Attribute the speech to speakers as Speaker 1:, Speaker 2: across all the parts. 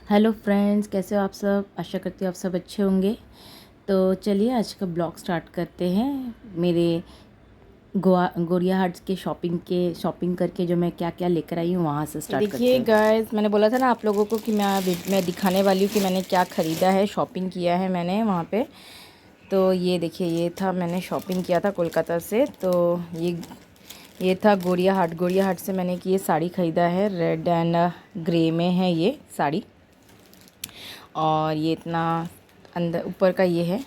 Speaker 1: Hello friends, कैसे हो आप सब। आशा करती हूँ आप सब अच्छे होंगे। तो चलिए आज का ब्लॉग स्टार्ट करते हैं। मेरे गोरिया हाट्स के शॉपिंग करके जो मैं क्या क्या लेकर आई हूँ वहाँ से स्टार्ट करते
Speaker 2: देखिए
Speaker 1: हैं।
Speaker 2: गाइस, मैंने बोला था ना आप लोगों को कि मैं दिखाने वाली हूँ कि मैंने क्या ख़रीदा है, शॉपिंग किया है मैंने वहाँ पे। तो ये देखिए, ये था, मैंने शॉपिंग किया था कोलकाता से। तो ये था गोरिया हाट से मैंने कि ये साड़ी ख़रीदा है। रेड एंड ग्रे में है ये साड़ी। और ये इतना अंदर ऊपर का ये है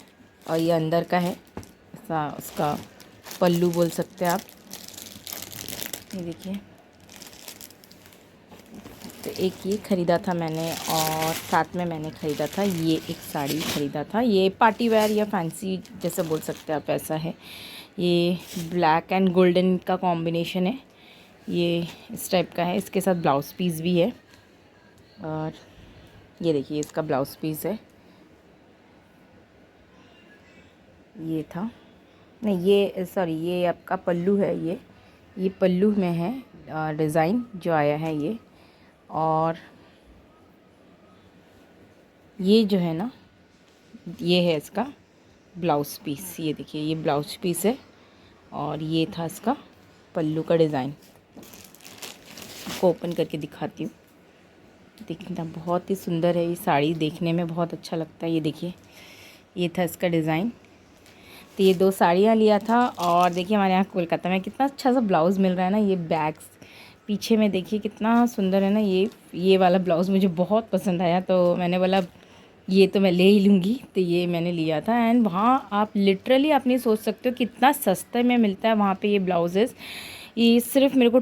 Speaker 2: और ये अंदर का है। ऐसा उसका पल्लू बोल सकते हैं आप। ये देखिए, तो एक ये ख़रीदा था मैंने और साथ में मैंने ख़रीदा था ये एक साड़ी ख़रीदा था। ये पार्टी वेयर या फैंसी जैसे बोल सकते हैं आप, ऐसा है। ये ब्लैक एंड गोल्डन का कॉम्बिनेशन है, ये इस टाइप का है। इसके साथ ब्लाउज़ पीस भी है। और ये देखिए, इसका ब्लाउज़ पीस है। ये था, नहीं ये सॉरी, ये आपका पल्लू है। ये पल्लू में है डिज़ाइन जो आया है ये। और ये जो है ना, ये है इसका ब्लाउज़ पीस। ये देखिए, ये ब्लाउज़ पीस है और ये था इसका पल्लू का डिज़ाइन। आपको ओपन करके दिखाती हूँ। देखना, बहुत ही सुंदर है ये साड़ी, देखने में बहुत अच्छा लगता है। ये देखिए, ये था इसका डिज़ाइन। तो ये दो साड़ियाँ लिया था। और देखिए, हमारे यहाँ कोलकाता में कितना अच्छा सा ब्लाउज़ मिल रहा है ना। ये बैग्स पीछे में देखिए कितना सुंदर है ना। ये वाला ब्लाउज़ मुझे बहुत पसंद आया, तो मैंने बोला ये तो मैं ले ही लूँगी। तो ये मैंने लिया था। एंड वहाँ आप लिटरली आप नहीं सोच सकते हो कितना सस्ते में मिलता है वहाँ पे ये ब्लाउजेज़। ये सिर्फ मेरे को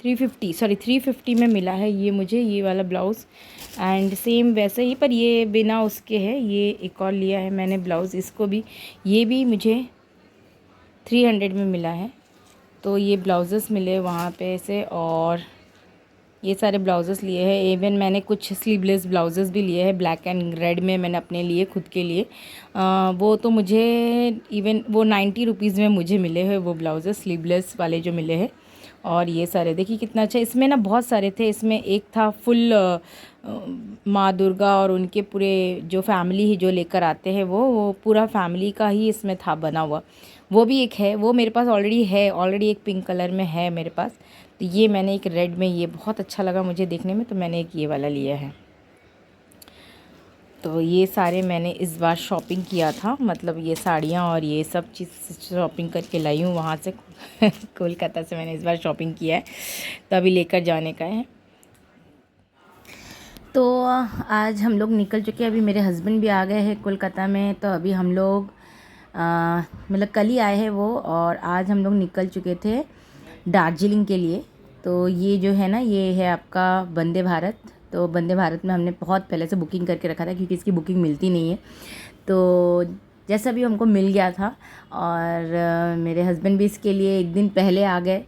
Speaker 2: 350 में मिला है ये मुझे, ये वाला ब्लाउज़। एंड सेम वैसे ही, पर ये बिना उसके है। ये एक और लिया है मैंने ब्लाउज़, इसको भी, ये भी मुझे 300 में मिला है। तो ये ब्लाउजेस मिले वहाँ पे से। और ये सारे ब्लाउजेस लिए हैं। इवन मैंने कुछ स्लीवलेस ब्लाउजेस भी लिए हैं, ब्लैक एंड रेड में मैंने अपने लिए, खुद के लिए। वो तो मुझे इवन वो 90 रुपीज़ में मुझे मिले हैं वो ब्लाउजेस, स्लीवलेस वाले जो मिले हैं। और ये सारे देखिए कितना अच्छा, इसमें ना बहुत सारे थे। इसमें एक था फुल माँ दुर्गा और उनके पूरे जो फैमिली ही जो लेकर आते हैं, वो पूरा फैमिली का ही इसमें था बना हुआ। वो भी एक है, वो मेरे पास ऑलरेडी है, ऑलरेडी एक पिंक कलर में है मेरे पास। तो ये मैंने एक रेड में, ये बहुत अच्छा लगा मुझे देखने में, तो मैंने एक ये वाला लिया है। तो ये सारे मैंने इस बार शॉपिंग किया था, मतलब ये साड़ियाँ और ये सब चीज़ शॉपिंग करके लाई हूँ वहाँ से कोलकाता से मैंने इस बार शॉपिंग किया है, तो अभी लेकर जाने का है।
Speaker 1: तो आज हम लोग निकल चुके हैं। अभी मेरे हस्बैंड भी आ गए हैं कोलकाता में। तो अभी हम लोग मतलब कल ही आए हैं वो, और आज हम लोग निकल चुके थे दार्जिलिंग के लिए। तो ये जो है ना, ये है आपका वंदे भारत। तो वंदे भारत में हमने बहुत पहले से बुकिंग करके रखा था, क्योंकि इसकी बुकिंग मिलती नहीं है। तो जैसा भी हमको मिल गया था। और मेरे हस्बैंड भी इसके लिए एक दिन पहले आ गए।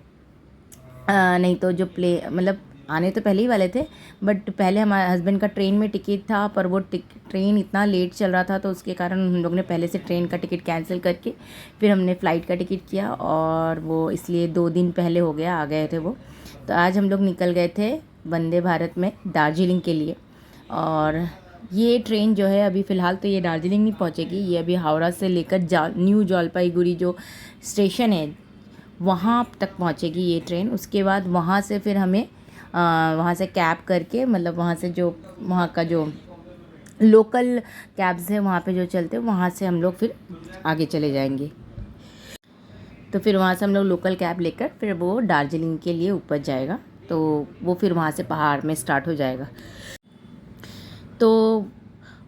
Speaker 1: नहीं तो जो मतलब आने तो पहले ही वाले थे, बट पहले हमारे हस्बैंड का ट्रेन में टिकट था, पर वो ट्रेन इतना लेट चल रहा था, तो उसके कारण हम लोग ने पहले से ट्रेन का टिकट कैंसिल करके फिर हमने फ़्लाइट का टिकट किया। और वो इसलिए 2 दिन पहले हो गया, आ गए थे वो। तो आज हम लोग निकल गए थे वंदे भारत में दार्जिलिंग के लिए। और ये ट्रेन जो है अभी फ़िलहाल तो ये दार्जिलिंग नहीं पहुंचेगी, ये अभी हावड़ा से लेकर न्यू जलपाईगुड़ी जो स्टेशन है वहाँ तक पहुँचेगी ये ट्रेन। उसके बाद वहाँ से फिर हमें वहाँ से कैब करके, मतलब वहाँ से जो वहाँ का जो लोकल कैब्स है वहाँ पे जो चलते हैं, वहाँ से हम लोग फिर आगे चले जाएंगे। तो फिर वहाँ से हम लोग लोकल कैब लेकर फिर वो दार्जिलिंग के लिए ऊपर जाएगा। तो वो फिर वहाँ से पहाड़ में स्टार्ट हो जाएगा। तो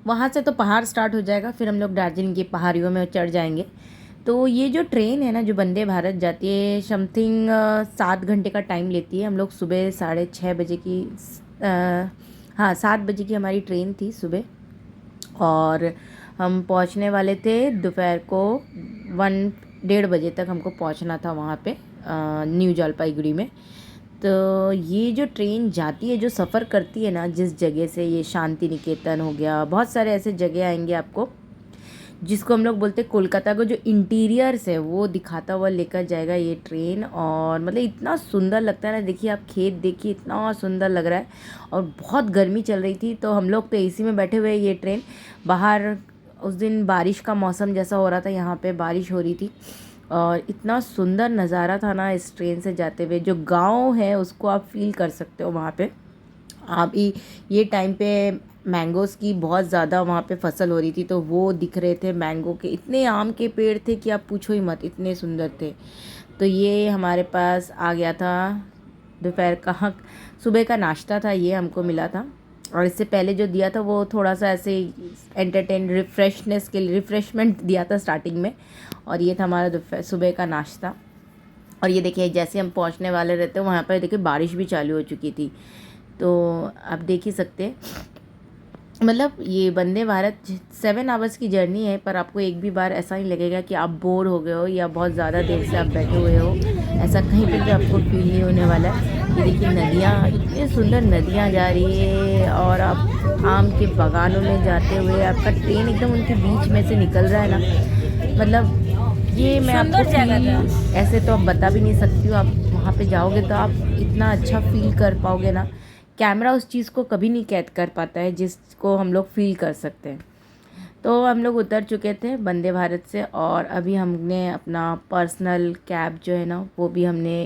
Speaker 1: वहाँ से तो पहाड़ स्टार्ट हो जाएगा, फिर हम लोग दार्जिलिंग की पहाड़ियों में चढ़ जाएंगे। तो ये जो ट्रेन है ना, जो वंदे भारत जाती है, समथिंग 7 घंटे का टाइम लेती है। हम लोग सुबह 6:30 बजे की हाँ 7 बजे की हमारी ट्रेन थी सुबह। और हम पहुंचने वाले थे दोपहर को 1-1:30 बजे तक हमको पहुंचना था वहाँ पे न्यू जलपाईगुड़ी में। तो ये जो ट्रेन जाती है, जो सफ़र करती है ना जिस जगह से, ये शांति निकेतन हो गया, बहुत सारे ऐसे जगह आएंगे आपको जिसको हम लोग बोलते हैं कोलकाता का जो इंटीरियर्स है वो दिखाता हुआ लेकर जाएगा ये ट्रेन। और मतलब इतना सुंदर लगता है ना, देखिए आप खेत देखिए, इतना सुंदर लग रहा है। और बहुत गर्मी चल रही थी तो हम लोग तो एसी में बैठे हुए, ये ट्रेन बाहर, उस दिन बारिश का मौसम जैसा हो रहा था, यहाँ पे बारिश हो रही थी और इतना सुंदर नज़ारा था ना इस ट्रेन से जाते हुए। जो गांव है उसको आप फील कर सकते हो वहाँ पे। आप ये टाइम पे मैंगोज़ की बहुत ज़्यादा वहाँ पे फसल हो रही थी तो वो दिख रहे थे मैंगो के, इतने आम के पेड़ थे कि आप पूछो ही मत, इतने सुंदर थे। तो ये हमारे पास आ गया था दोपहर का, सुबह का नाश्ता था, ये हमको मिला था। और इससे पहले जो दिया था वो थोड़ा सा ऐसे एंटरटेन रिफ्रेशनेस के लिए रिफ़्रेशमेंट दिया था स्टार्टिंग में। और ये था हमारा दोपहर सुबह का नाश्ता। और ये देखिए जैसे हम पहुंचने वाले रहते वहाँ पर देखिए बारिश भी चालू हो चुकी थी। तो आप देख ही सकते हैं, मतलब ये वंदे भारत 7 आवर्स की जर्नी है, पर आपको एक भी बार ऐसा नहीं लगेगा कि आप बोर हो गए हो या बहुत ज़्यादा देर से आप बैठे हुए हो। ऐसा कहीं पर भी आपको फील नहीं होने वाला है। ये देखिए नदियाँ, इतनी सुंदर नदियाँ जा रही है और आप आम के बागानों में जाते हुए आपका ट्रेन एकदम उनके बीच में से निकल रहा है ना, मतलब ये मैं आपको फील ऐसे तो आप बता भी नहीं सकती हूँ। आप वहाँ पे जाओगे तो आप इतना अच्छा फील कर पाओगे ना, कैमरा उस चीज़ को कभी नहीं कैद कर पाता है जिसको हम लोग फील कर सकते हैं। तो हम लोग उतर चुके थे वंदे भारत से और अभी हमने अपना पर्सनल कैब जो है ना वो भी हमने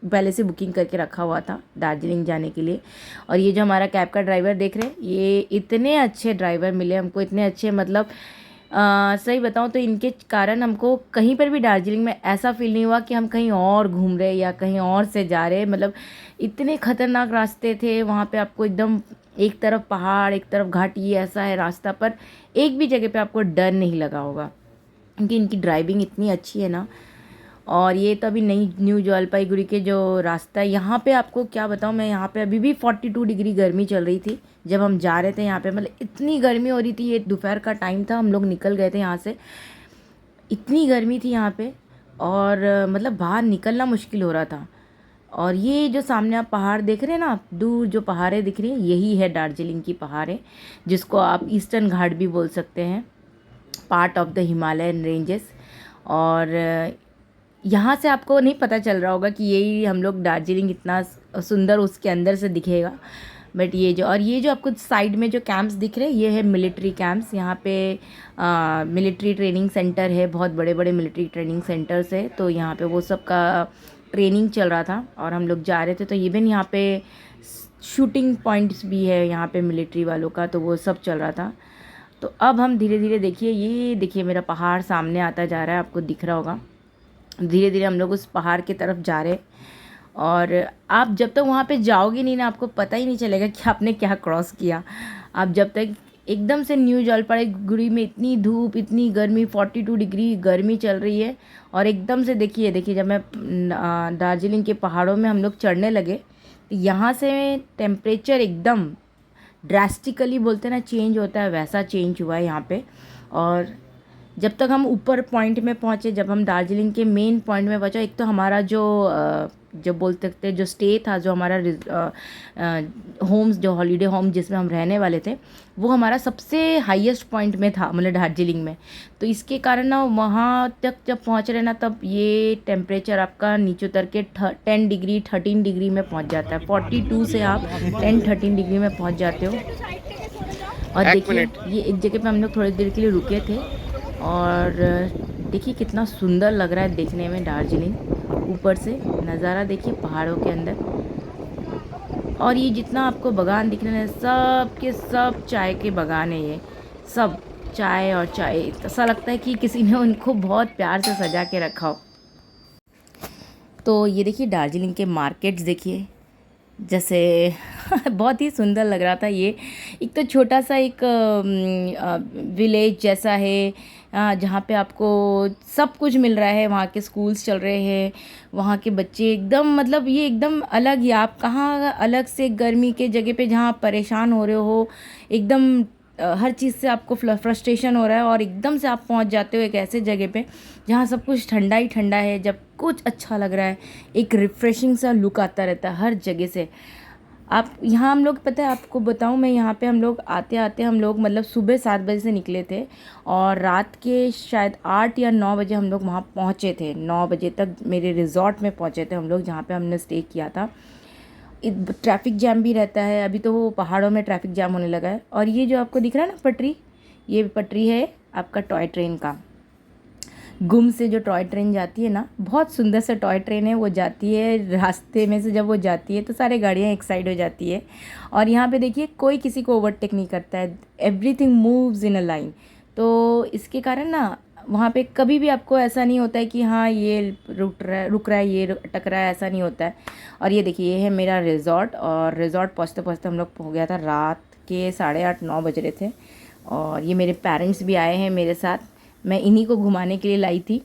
Speaker 1: पहले से बुकिंग करके रखा हुआ था दार्जिलिंग जाने के लिए। और ये जो हमारा कैब का ड्राइवर देख रहे हैं, ये इतने अच्छे ड्राइवर मिले हमको, इतने अच्छे, मतलब सही बताऊँ तो इनके कारण हमको कहीं पर भी दार्जिलिंग में ऐसा फील नहीं हुआ कि हम कहीं और घूम रहे या कहीं और से जा रहे। मतलब इतने खतरनाक रास्ते थे वहाँ पे, आपको एकदम एक तरफ पहाड़ एक तरफ घाटी ऐसा है रास्ता, पर एक भी जगह पे आपको डर नहीं लगा होगा क्योंकि इनकी ड्राइविंग इतनी अच्छी है ना। और ये तो अभी नई न्यू जलपाईगुड़ी के जो रास्ता है यहाँ पे, आपको क्या बताऊँ मैं, यहाँ पे अभी भी 42 डिग्री गर्मी चल रही थी जब हम जा रहे थे यहाँ पे। मतलब इतनी गर्मी हो रही थी, ये दोपहर का टाइम था, हम लोग निकल गए थे यहाँ से, इतनी गर्मी थी यहाँ पे और मतलब बाहर निकलना मुश्किल हो रहा था। और ये जो सामने आप पहाड़ देख रहे हैं ना, आप दूर जो पहाड़ें दिख रही हैं यही है दार्जिलिंग की पहाड़ें, जिसको आप ईस्टर्न घाट भी बोल सकते हैं, part of the Himalayan ranges. और यहाँ से आपको नहीं पता चल रहा होगा कि यही हम लोग दार्जिलिंग इतना सुंदर उसके अंदर से दिखेगा, बट ये जो आपको साइड में जो कैंप्स दिख रहे हैं ये है मिलिट्री कैंप्स। यहाँ पे मिलिट्री ट्रेनिंग सेंटर है, बहुत बड़े बड़े मिलिट्री ट्रेनिंग सेंटर्स है, तो यहाँ पे वो सब का ट्रेनिंग चल रहा था और हम लोग जा रहे थे। तो इवन यहाँ पे शूटिंग पॉइंट्स भी है यहाँ पे मिलिट्री वालों का, तो वो सब चल रहा था। तो अब हम धीरे धीरे, देखिए ये देखिए मेरा पहाड़ सामने आता जा रहा है, आपको दिख रहा होगा। धीरे धीरे हम लोग उस पहाड़ की तरफ जा रहे, और आप जब तक वहाँ पे जाओगे नहीं ना आपको पता ही नहीं चलेगा कि आपने क्या क्रॉस किया। आप जब तक एकदम से न्यू जलपाईगुड़ी में इतनी धूप इतनी गर्मी, 42 डिग्री गर्मी चल रही है, और एकदम से देखिए जब मैं दार्जिलिंग के पहाड़ों में हम लोग चढ़ने लगे तो यहाँ से टेम्परेचर एकदम ड्रास्टिकली बोलते ना चेंज होता है, वैसा चेंज हुआ है यहाँ पे। और जब तक हम ऊपर पॉइंट में पहुँचे, जब हम दार्जिलिंग के मेन पॉइंट में पहुँचे, एक तो हमारा जो बोल सकते जो स्टे था, जो हमारा होम्स, जो हॉलीडे होम जिसमें हम रहने वाले थे, वो हमारा सबसे हाईएस्ट पॉइंट में था, मतलब दार्जिलिंग में। तो इसके कारण ना वहाँ तक जब पहुँच रहे ना, तब ये टेम्परेचर आपका नीचे उतर के 10 डिग्री 13 डिग्री में पहुँच जाता है। 42 से आप 10-13 डिग्री में पहुँच जाते हो। और देखिए ये एक जगह पे हम लोग थोड़ी देर के लिए रुके थे, और देखिए कितना सुंदर लग रहा है देखने में दार्जिलिंग, ऊपर से नज़ारा देखिए पहाड़ों के अंदर। और ये जितना आपको बागान दिख रहे हैं सब के सब चाय के बागान है, ये सब चाय और चाय, ऐसा लगता है कि किसी ने उनको बहुत प्यार से सजा के रखा हो। तो ये देखिए दार्जिलिंग के मार्केट्स देखिए, जैसे बहुत ही सुंदर लग रहा था। ये एक तो छोटा सा एक विलेज जैसा है जहाँ पे आपको सब कुछ मिल रहा है, वहाँ के स्कूल्स चल रहे हैं, वहाँ के बच्चे एकदम, मतलब ये एकदम अलग ही, आप कहाँ अलग से गर्मी के जगह पे जहाँ आप परेशान हो रहे हो, एकदम हर चीज़ से आपको फ्रस्ट्रेशन हो रहा है, और एकदम से आप पहुँच जाते हो एक ऐसे जगह पे जहाँ सब कुछ ठंडा ही ठंडा है, जब कुछ अच्छा लग रहा है, एक रिफ़्रेशिंग सा लुक आता रहता है हर जगह से। आप यहाँ हम लोग, पता है आपको बताऊँ मैं, यहाँ पे हम लोग आते आते हम लोग मतलब सुबह 7 बजे से निकले थे और रात के शायद 8 या 9 बजे हम लोग वहाँ पहुँचे थे। 9 बजे तक मेरे रिज़ॉर्ट में पहुँचे थे हम लोग, जहाँ पे हमने स्टे किया था। ट्रैफिक जैम भी रहता है, अभी तो वो पहाड़ों में ट्रैफिक जैम होने लगा है। और ये जो आपको दिख रहा है ना पटरी, ये पटरी है आपका टॉय ट्रेन का। गुम से जो टॉय ट्रेन जाती है ना, बहुत सुंदर सा टॉय ट्रेन है, वो जाती है रास्ते में से। जब वो जाती है तो सारे गाड़ियाँ एक साइड हो जाती है और यहाँ पे देखिए कोई किसी को ओवरटेक नहीं करता है, everything moves in a line. तो इसके कारण ना वहाँ पे कभी भी आपको ऐसा नहीं होता है कि हाँ ये रुक रहा है, ये अटक रहा है, ऐसा नहीं होता है। और ये देखिए, ये है मेरा रिज़ॉर्ट, और रिज़ॉर्ट पहुँचते पहुँचते हम लोग हो गया था रात के 8:30-9 बज रहे थे। और ये मेरे पेरेंट्स भी आए हैं मेरे साथ, मैं इन्हीं को घुमाने के लिए लाई थी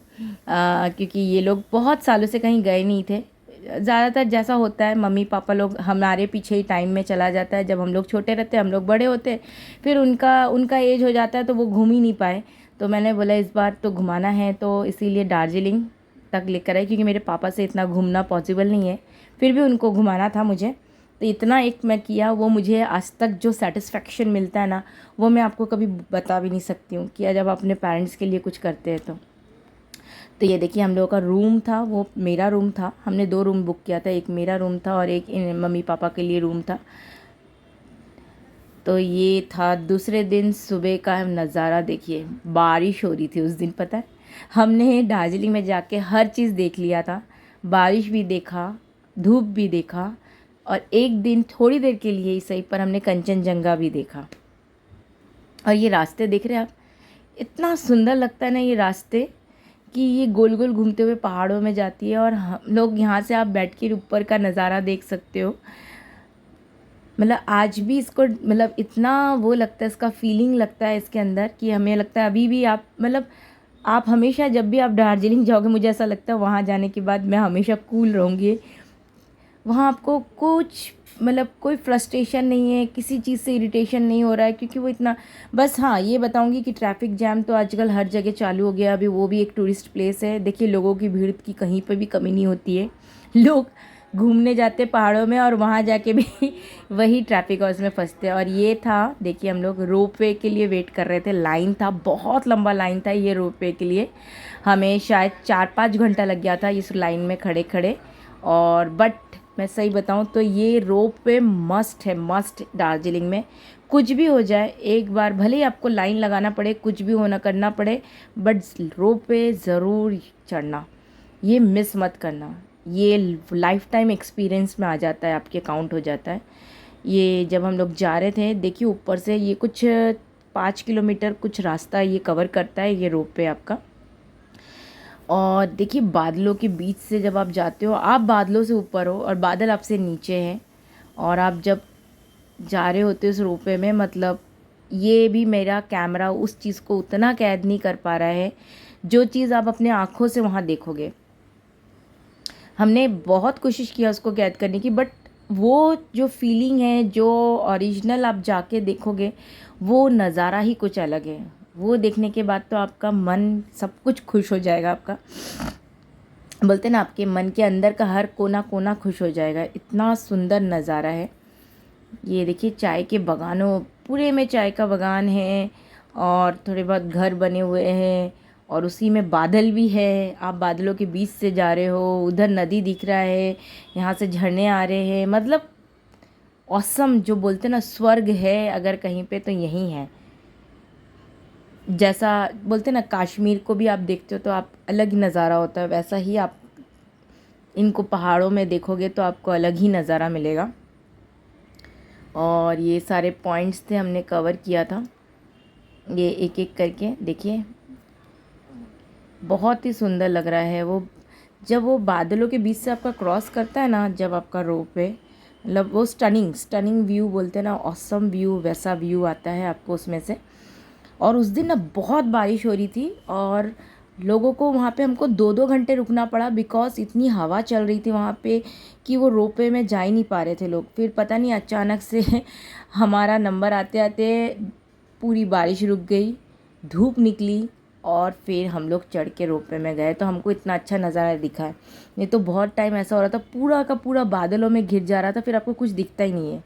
Speaker 1: क्योंकि ये लोग बहुत सालों से कहीं गए नहीं थे। ज़्यादातर जैसा होता है मम्मी पापा लोग हमारे पीछे ही टाइम में चला जाता है, जब हम लोग छोटे रहते हैं हम लोग बड़े होते, फिर उनका एज हो जाता है तो वो घूम ही नहीं पाए। तो मैंने बोला इस बार तो घुमाना है, तो इसीलिए दार्जिलिंग तक लेकर आई, क्योंकि मेरे पापा से इतना घूमना पॉसिबल नहीं है, फिर भी उनको घुमाना था मुझे। तो इतना एक मैं किया, वो मुझे आज तक जो सेटिस्फेक्शन मिलता है ना, वो मैं आपको कभी बता भी नहीं सकती हूँ कि जब अपने पेरेंट्स के लिए कुछ करते हैं तो ये देखिए हम लोगों का रूम था, वो मेरा रूम था। हमने 2 रूम बुक किया था, एक मेरा रूम था और एक मम्मी पापा के लिए रूम था। तो ये था दूसरे दिन सुबह का नज़ारा। देखिए बारिश हो रही थी उस दिन, पता है हमने दार्जिलिंग में जाके हर चीज़ देख लिया था, बारिश भी देखा, धूप भी देखा, और एक दिन थोड़ी देर के लिए ही सही पर हमने कंचनजंगा भी देखा। और ये रास्ते देख रहे हैं आप, इतना सुंदर लगता है ना ये रास्ते, कि ये गोल गोल घूमते हुए पहाड़ों में जाती है और हम लोग यहाँ से आप बैठ के ऊपर का नज़ारा देख सकते हो। मतलब आज भी इसको मतलब इतना वो लगता है, इसका फीलिंग लगता है इसके अंदर, कि हमें लगता है अभी भी आप मतलब आप हमेशा जब भी आप दार्जिलिंग जाओगे, मुझे ऐसा लगता है वहाँ जाने के बाद मैं हमेशा कूल रहूँगी। वहाँ आपको कुछ मतलब कोई फ्रस्ट्रेशन नहीं है, किसी चीज़ से इरिटेशन नहीं हो रहा है, क्योंकि वो इतना, बस हाँ ये बताऊँगी कि ट्रैफिक जैम तो आजकल हर जगह चालू हो गया। अभी वो भी एक टूरिस्ट प्लेस है, देखिए लोगों की भीड़ की कहीं पर भी कमी नहीं होती है। लोग घूमने जाते पहाड़ों में और वहाँ जाके भी वही ट्रैफिक हाउस में फंसते हैं। और ये था, देखिए हम लोग रोप वे के लिए वेट कर रहे थे, लाइन था, बहुत लंबा लाइन था ये रोप वे के लिए। हमें शायद 4-5 घंटा लग गया था इस लाइन में खड़े खड़े। और बट मैं सही बताऊं तो ये रोप वे मस्ट है, मस्ट। दार्जिलिंग में कुछ भी हो जाए, एक बार भले ही आपको लाइन लगाना पड़े, कुछ भी होना करना पड़े, बट रोप वे ज़रूर चढ़ना, ये मिस मत करना। ये लाइफ टाइम एक्सपीरियंस में आ जाता है, आपके काउंट हो जाता है। ये जब हम लोग जा रहे थे, देखिए ऊपर से ये कुछ 5 किलोमीटर कुछ रास्ता ये कवर करता है ये रोप वे आपका। और देखिए बादलों के बीच से जब आप जाते हो, आप बादलों से ऊपर हो और बादल आपसे नीचे हैं, और आप जब जा रहे होते हो उस रोपवे में, मतलब ये भी मेरा कैमरा उस चीज़ को उतना कैद नहीं कर पा रहा है जो चीज़ आप अपने आँखों से वहाँ देखोगे। हमने बहुत कोशिश किया उसको कैद करने की, बट वो जो फीलिंग है, जो ओरिजिनल आप जाके देखोगे, वो नज़ारा ही कुछ अलग है। वो देखने के बाद तो आपका मन सब कुछ खुश हो जाएगा। आपका बोलते ना, आपके मन के अंदर का हर कोना कोना खुश हो जाएगा, इतना सुंदर नज़ारा है। ये देखिए चाय के बागानों, पूरे में चाय का बागान है और थोड़े बहुत घर बने हुए हैं, और उसी में बादल भी है। आप बादलों के बीच से जा रहे हो, उधर नदी दिख रहा है, यहाँ से झरने आ रहे हैं, मतलब ऑसम। जो बोलते ना स्वर्ग है अगर कहीं पे तो यही है। जैसा बोलते ना कश्मीर को भी आप देखते हो तो आप अलग ही नज़ारा होता है, वैसा ही आप इनको पहाड़ों में देखोगे तो आपको अलग ही नज़ारा मिलेगा। और ये सारे पॉइंट्स थे, हमने कवर किया था ये एक एक करके। देखिए बहुत ही सुंदर लग रहा है वो, जब वो बादलों के बीच से आपका क्रॉस करता है ना, जब आपका रोप है, मतलब वो स्टनिंग व्यू बोलते हैं ना, ऑसम व्यू, वैसा व्यू आता है आपको उसमें से। और उस दिन ना बहुत बारिश हो रही थी और लोगों को वहाँ पे हमको 2-2 घंटे रुकना पड़ा, बिकॉज इतनी हवा चल रही थी वहाँ पे कि वो रोपवे में जा ही नहीं पा रहे थे लोग। फिर पता नहीं अचानक से हमारा नंबर आते आते पूरी बारिश रुक गई, धूप निकली, और फिर हम लोग चढ़ के रोपवे में गए तो हमको इतना अच्छा नज़ारा दिखा है। नहीं तो बहुत टाइम ऐसा हो रहा था पूरा का पूरा बादलों में घिर जा रहा था, फिर आपको कुछ दिखता ही नहीं है।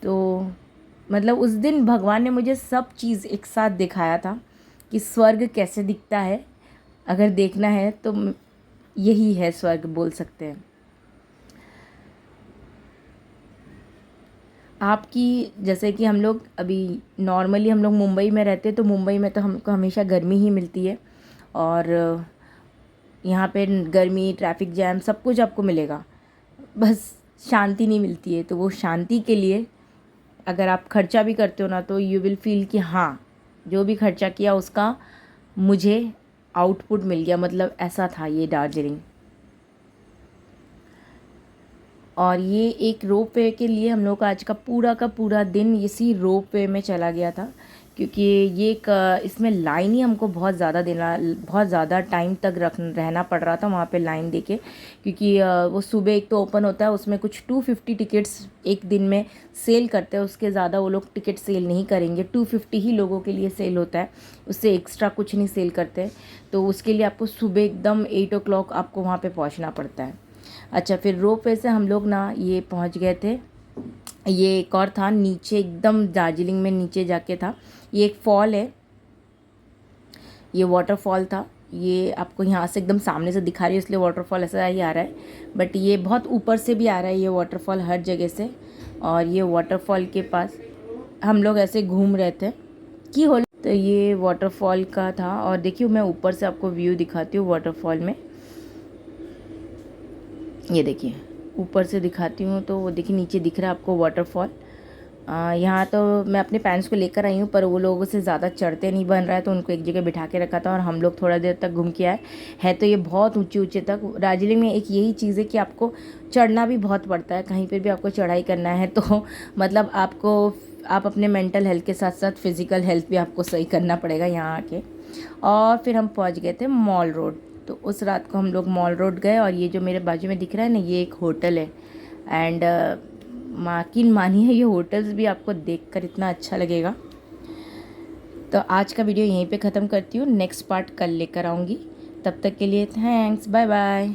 Speaker 1: तो मतलब उस दिन भगवान ने मुझे सब चीज़ एक साथ दिखाया था कि स्वर्ग कैसे दिखता है। अगर देखना है तो यही है स्वर्ग, बोल सकते हैं। आपकी जैसे कि हम लोग अभी नॉर्मली हम लोग मुंबई में रहते हैं, तो मुंबई में तो हमको हमेशा गर्मी ही मिलती है, और यहाँ पे गर्मी, ट्रैफिक जैम सब कुछ आपको मिलेगा, बस शांति नहीं मिलती है। तो वो शांति के लिए अगर आप खर्चा भी करते हो ना, तो यू विल फील कि हाँ, जो भी खर्चा किया उसका मुझे आउटपुट मिल गया, मतलब ऐसा था ये दार्जिलिंग। और ये एक रोप वे के लिए हम लोग का आज का पूरा दिन इसी रोप वे में चला गया था, क्योंकि ये एक इसमें लाइन ही हमको बहुत ज़्यादा टाइम तक रहना पड़ रहा था वहाँ पे लाइन देके, क्योंकि वो सुबह एक तो ओपन होता है, उसमें कुछ 250 टिकट्स एक दिन में सेल करते हैं, उसके ज़्यादा वो लोग टिकट सेल नहीं करेंगे, 250 ही लोगों के लिए सेल होता है, उससे एक्स्ट्रा कुछ नहीं सेल करते। तो उसके लिए आपको सुबह एकदम 8 o'clock आपको वहाँ पर पहुँचना पड़ता है। अच्छा, फिर रोप वे से हम लोग ना ये पहुंच गए थे, ये एक और था नीचे, एकदम दार्जिलिंग में नीचे जाके था। ये एक फॉल है, ये वाटरफॉल था। ये आपको यहाँ से एकदम सामने से दिखा रही है, इसलिए वाटरफॉल ऐसा ही आ रहा है, बट ये बहुत ऊपर से भी आ रहा है ये वाटरफॉल हर जगह से। और ये वाटरफॉल के पास हम लोग ऐसे घूम रहे थे कि हो, तो ये वाटरफॉल का था। और देखिए मैं ऊपर से आपको व्यू दिखाती हूँ वाटरफॉल में, ये देखिए ऊपर से दिखाती हूँ, तो वो देखिए नीचे दिख रहा है आपको वाटरफॉल। यहाँ तो मैं अपने पेरेंट्स को लेकर आई हूँ, पर वो लोगों से ज़्यादा चढ़ते नहीं बन रहा है, तो उनको एक जगह बिठा के रखा था और हम लोग थोड़ा देर तक घूम के आए। है तो ये बहुत ऊँचे ऊँचे तक। दार्जिलिंग में एक यही चीज़ है कि आपको चढ़ना भी बहुत पड़ता है, कहीं पर भी आपको चढ़ाई करना है तो मतलब आप अपने मेंटल हेल्थ के साथ साथ फिज़िकल हेल्थ भी आपको सही करना पड़ेगा यहाँ आके। और फिर हम पहुँच गए थे मॉल रोड, तो उस रात को हम लोग मॉल रोड गए। और ये जो मेरे बाजू में दिख रहा है ना, ये एक होटल है, एंड यकीन मानिए ये होटल्स भी आपको देखकर इतना अच्छा लगेगा। तो आज का वीडियो यहीं पे ख़त्म करती हूँ, नेक्स्ट पार्ट कल लेकर आऊँगी। तब तक के लिए थैंक्स, बाय बाय।